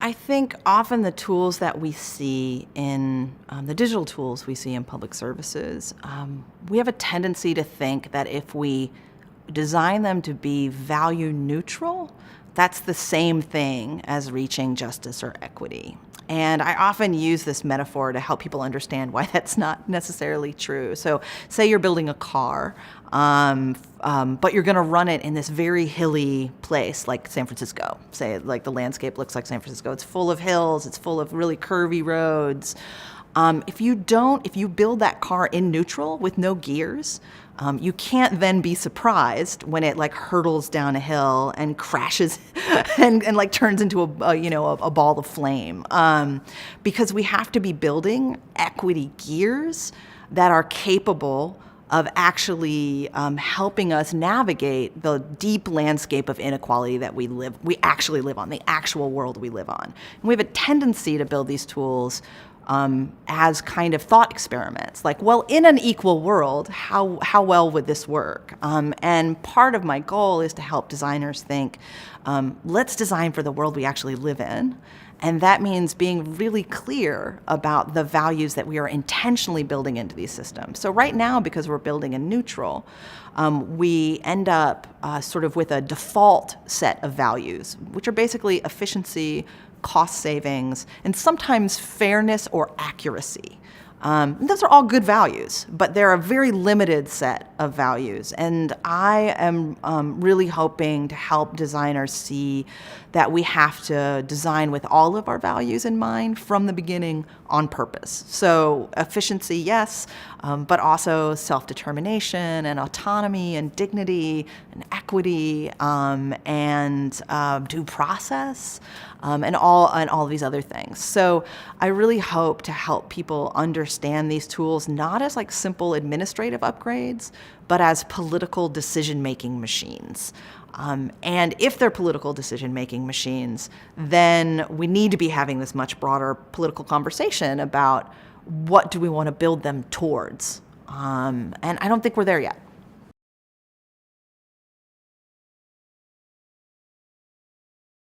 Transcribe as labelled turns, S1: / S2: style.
S1: I think often the tools that we see in the digital tools we see in public services, we have a tendency to think that if we design them to be value neutral, that's the same thing as reaching justice or equity. And I often use this metaphor to help people understand why that's not necessarily true. So, say you're building a car, but you're going to run it in this very hilly place like San Francisco. Say, like the landscape looks like San Francisco. It's full of hills. It's full of really curvy roads. If you build that car in neutral with no gears, you can't then be surprised when it like hurtles down a hill and crashes and like turns into a ball of flame. Because we have to be building equity gears that are capable of actually helping us navigate the deep landscape of inequality that we actually live on, the actual world we live on. And we have a tendency to build these tools as kind of thought experiments, like, well, in an equal world, how well would this work? And part of my goal is to help designers think, let's design for the world we actually live in. And that means being really clear about the values that we are intentionally building into these systems. So right now, because we're building in neutral, we end up sort of with a default set of values, which are basically efficiency, cost savings, and sometimes fairness or accuracy. Those are all good values, but they're a very limited set of values. And I am really hoping to help designers see that we have to design with all of our values in mind from the beginning on purpose. So efficiency, yes, but also self-determination and autonomy and dignity and equity and due process and all these other things. So I really hope to help people understand these tools not as like simple administrative upgrades, but as political decision-making machines. And if they're political decision-making machines, then we need to be having this much broader political conversation about what do we want to build them towards. And I don't think we're there yet.